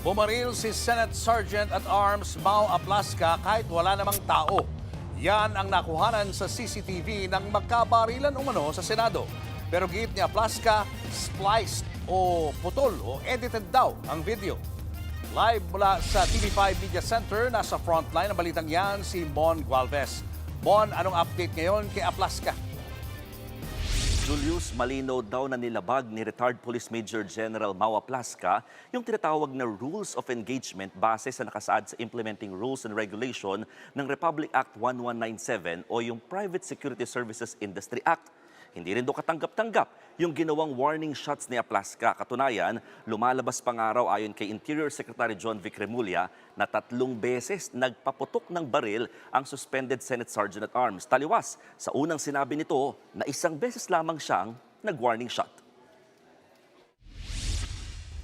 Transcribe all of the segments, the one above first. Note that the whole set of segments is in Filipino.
Bumaril si Senate Sergeant at Arms Mau Aplasca kahit wala namang tao. Yan ang nakuhanan sa CCTV ng magkabarilan umano sa Senado. Pero giit ni Aplasca, spliced o putol o edited daw ang video. Live mula sa TV5 Media Center, nasa frontline ng balitang yan si Mon Gualvez. Mon, anong update ngayon kay Aplasca? Julius, malinaw daw na nilabag ni retired Police Major General Mau Aplasca yung tinatawag na Rules of Engagement base sa nakasaad sa Implementing Rules and Regulation ng Republic Act 1197 o yung Private Security Services Industry Act. Hindi rin daw katanggap-tanggap yung ginawang warning shots ni Aplasca. Katunayan, lumalabas pa nga raw ayon kay Interior Secretary John Vic Remulla na 3 beses nagpaputok ng baril ang suspended Senate Sergeant at Arms. Taliwas sa unang sinabi nito na 1 beses lamang siyang nag-warning shot.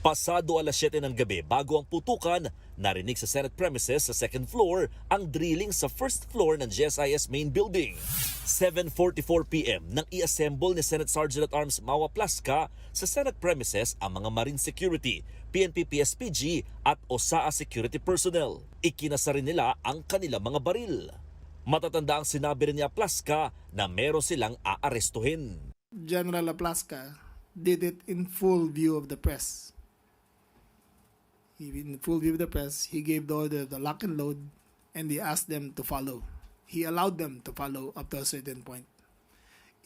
Pasado alas 7 ng gabi bago ang putukan, narinig sa Senate premises sa 2nd floor ang drilling sa 1st floor ng GSIS main building. 7:44 p.m. nang i-assemble ni Senate Sergeant at Arms Mau Aplasca sa Senate premises ang mga Marine Security, PNP PSPG at OSAA security personnel. Ikinasa rin nila ang kanilang mga baril. Matatanda ang sinabi rin ni Aplasca na meron silang aarestuhin. General Aplasca did it in full view of the press. In full view of the press, he gave the order to lock and load, and he asked them to follow. He allowed them to follow up to a certain point.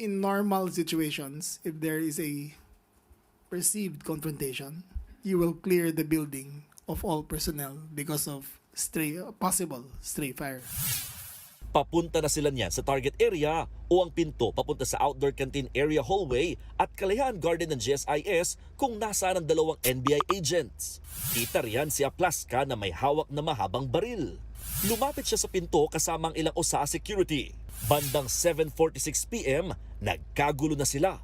In normal situations, if there is a perceived confrontation, you will clear the building of all personnel because of possible stray fire. Papunta na sila niyan sa target area o ang pinto papunta sa outdoor canteen area hallway at Kalayaan Garden ng GSIS kung nasaan ang 2 NBI agents. Kita riyan si Aplasca na may hawak na mahabang baril. Lumapit siya sa pinto kasama ang ilang OSAA security. Bandang 7:46 p.m., nagkagulo na sila.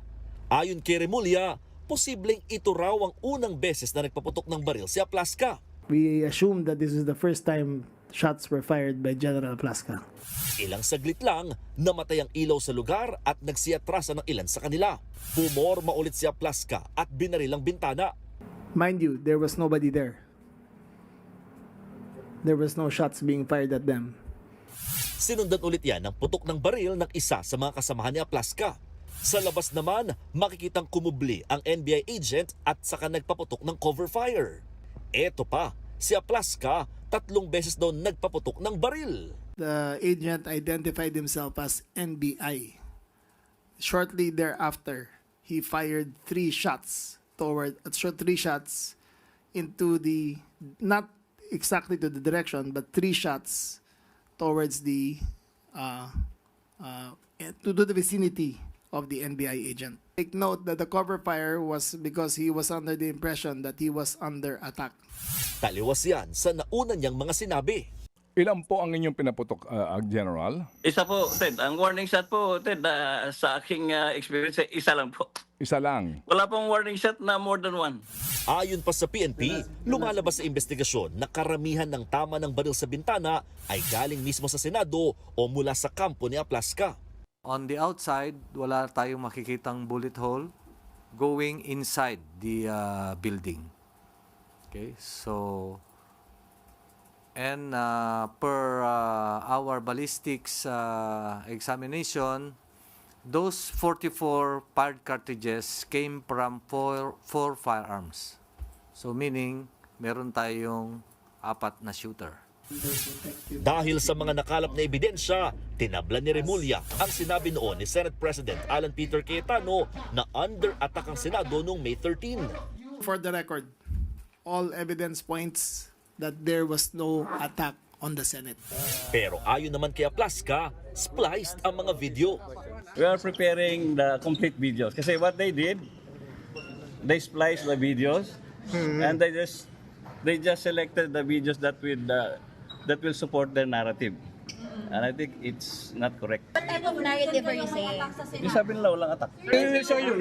Ayon kay Remulla, posibleng ito raw ang unang beses na nagpaputok ng baril si Aplasca. We assume that this is the first time shots were fired by General Aplasca. Ilang saglit lang, namatay ang ilaw sa lugar at nagsiatrasa ng ilan sa kanila. Pumorma ulit si Aplasca at binaril ang bintana. Mind you, there was nobody there. There was no shots being fired at them. Sinundan ulit yan ng putok ng baril ng isa sa mga kasamahan ni Aplasca. Sa labas naman, makikitang kumubli ang NBI agent at saka nagpaputok ng cover fire. Eto pa, si Aplasca 3 beses daw nagpaputok ng baril. The agent identified himself as NBI. Shortly thereafter, he fired 3 shots into the, not exactly to the direction, but 3 shots towards the to the vicinity of the NBI agent. Take note that the cover fire was because he was under the impression that he was under attack. Taliwas yan sa nauna niyang mga sinabi. Ilan po ang inyong pinaputok, General? Isa po, Ted. Ang warning shot po, Ted, sa aking experience, isa lang po. Isa lang. Wala pong warning shot na more than 1. Ayon pa sa PNP, lumalabas sa investigasyon na karamihan ng tama ng baril sa bintana ay galing mismo sa Senado o mula sa kampo ni Aplasca. On the outside, wala tayong makikitang bullet hole going inside the building. Okay, so and per our ballistics examination, those 44 fired cartridges came from four firearms. So meaning, meron tayong 4 na shooter. Dahil sa mga nakalap na ebidensya, tinabla ni Remulla ang sinabi noon ni Senate President Alan Peter Cayetano na under attack ang Senado noong May 13. For the record, all evidence points that there was no attack on the Senate. Pero ayon naman kay Aplasca, spliced ang mga video. We are preparing the complete videos. Kasi what they did, they spliced the videos and they just selected the videos that will support their narrative. And I think it's not correct. What type of narrative are you saying? Yung sabi nila walang attack. We will show you.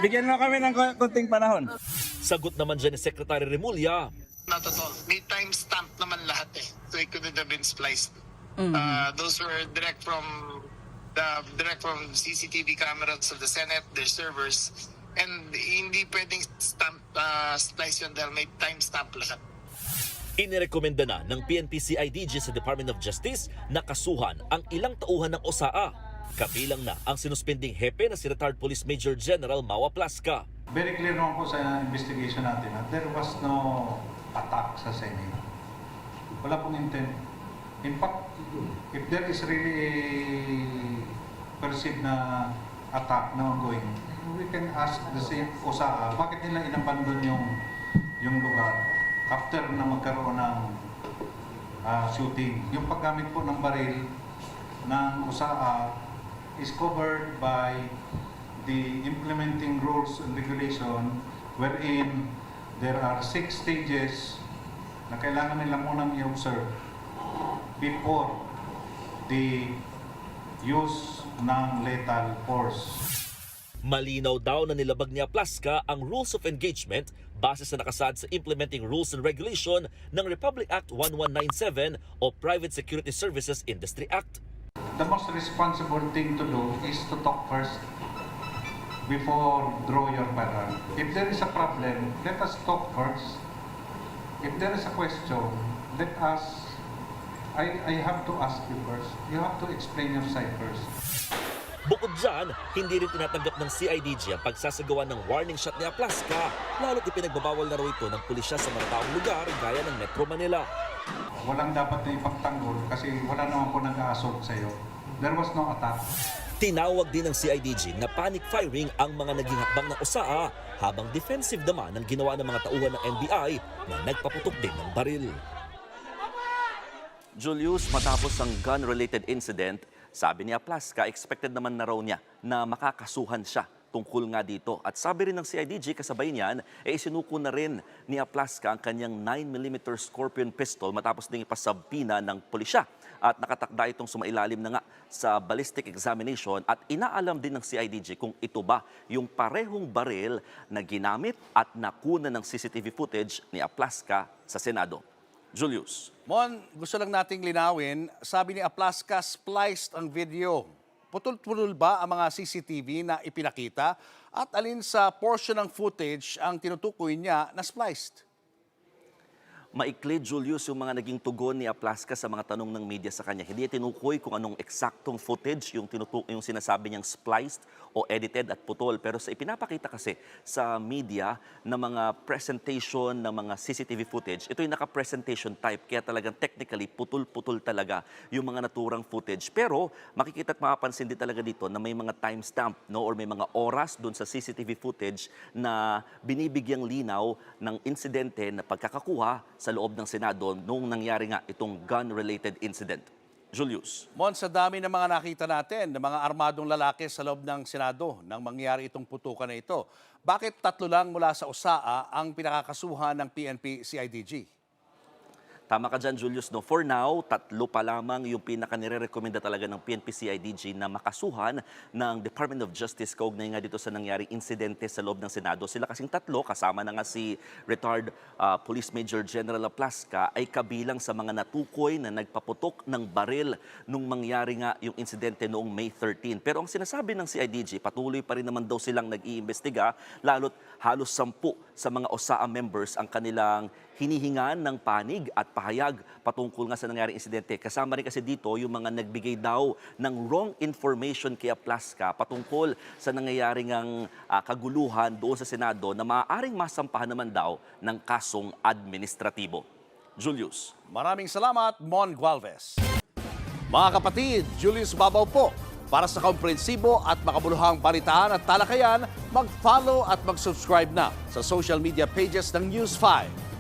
Bigyan mo kami ng konting panahon. Sagot naman dyan ni Secretary Remulla. Not at all. May timestamp naman lahat eh. So it couldn't have been spliced. Those were direct from CCTV cameras of the Senate, their servers, And hindi pwedeng splice yun dahil may timestamp lahat. Inirekomenda na ng PNP-CIDG sa Department of Justice na kasuhan ang ilang tauhan ng OSAA. Kabilang na ang sinuspending hepe na si retired Police Major General Mau Aplasca. Very clear naman po sa investigation natin na there was no attack sa Senate. Wala pong intent. In fact, if there is really a perceived na attack na ongoing, we can ask the same OSAA, bakit nila inabandon yung lugar after na magkaroon ng shooting. Yung paggamit po ng baril ng OSAA is covered by the implementing rules and regulation wherein there are 6 stages na kailangan nila munang i-observe before the use ng lethal force. Malinaw daw na nilabag ni Aplasca ang rules of engagement base sa nakasaad sa Implementing Rules and Regulation ng Republic Act 1197 o Private Security Services Industry Act. The most responsible thing to do is to talk first before draw your firearm. If there is a problem, let us talk first. If there is a question, let us I have to ask you first. You have to explain your side first. Bukod dyan, hindi rin tinatanggap ng CIDG ang pagsasagawa ng warning shot ni Aplasca, lalo't ipinagbabawal na raw ito ng pulisya sa mga taong lugar gaya ng Metro Manila. Walang dapat na ipagtanggol kasi wala naman po nag-a-assault sa'yo. There was no attack. Tinawag din ng CIDG na panic firing ang mga naging hakbang ng OSAA, habang defensive naman ang ginawa ng mga tauhan ng NBI na nagpaputok din ng baril. Julius, matapos ang gun-related incident, sabi ni Aplasca, expected naman na raw niya na makakasuhan siya tungkol nga dito. At sabi rin ng CIDG, kasabay niyan, isinuko na rin ni Aplasca ang kanyang 9mm Scorpion pistol matapos ding ipasabpina ng pulisya. At nakatakda itong sumailalim na nga sa ballistic examination at inaalam din ng CIDG kung ito ba yung parehong baril na ginamit at nakuna ng CCTV footage ni Aplasca sa Senado. Julius. Mon, gusto lang nating linawin, sabi ni Aplasca, spliced ang video. Putol-putol ba ang mga CCTV na ipinakita? At alin sa portion ng footage ang tinutukoy niya na spliced? Maikli, Julius, yung mga naging tugon ni Aplasca sa mga tanong ng media sa kanya. Hindi tinukoy kung anong eksaktong footage yung sinasabi niyang spliced o edited at putol. Pero sa ipinapakita kasi sa media na mga presentation ng mga CCTV footage, ito yung naka-presentation type. Kaya talagang technically, putol-putol talaga yung mga naturang footage. Pero makikita at mapapansin din talaga dito na may mga timestamp, no? Or may mga oras doon sa CCTV footage na binibigyang linaw ng insidente na pagkakakuha sa loob ng Senado noong nangyari nga itong gun-related incident. Julius. Mon, sa dami ng mga nakita natin, ng mga armadong lalaki sa loob ng Senado nang mangyari itong putukan na ito, bakit 3 lang mula sa OSAA ang pinakakasuhan ng PNP-CIDG? Tama ka dyan, Julius. No? For now, 3 pa lamang yung pinaka-nire-recommenda talaga ng PNP-CIDG na makasuhan ng Department of Justice kaugnay nga dito sa nangyaring insidente sa loob ng Senado. Sila kasing 3, kasama na nga si retired Police Major General Aplasca, ay kabilang sa mga natukoy na nagpaputok ng baril nung mangyari nga yung insidente noong May 13. Pero ang sinasabi ng CIDG, patuloy pa rin naman daw silang nag-iimbestiga, lalo't halos 10 sa mga OSAA members ang kanilang hinihingan ng panig at pahayag patungkol nga sa nangyaring insidente. Kasama rin kasi dito yung mga nagbigay daw ng wrong information kay Aplasca patungkol sa nangyayaring kaguluhan doon sa Senado na maaaring masampahan naman daw ng kasong administratibo. Julius. Maraming salamat, Mon Gualvez. Mga kapatid, Julius Babaw po. Para sa komprehensibo at makabuluhang balitaan at talakayan, mag-follow at mag-subscribe na sa social media pages ng News 5.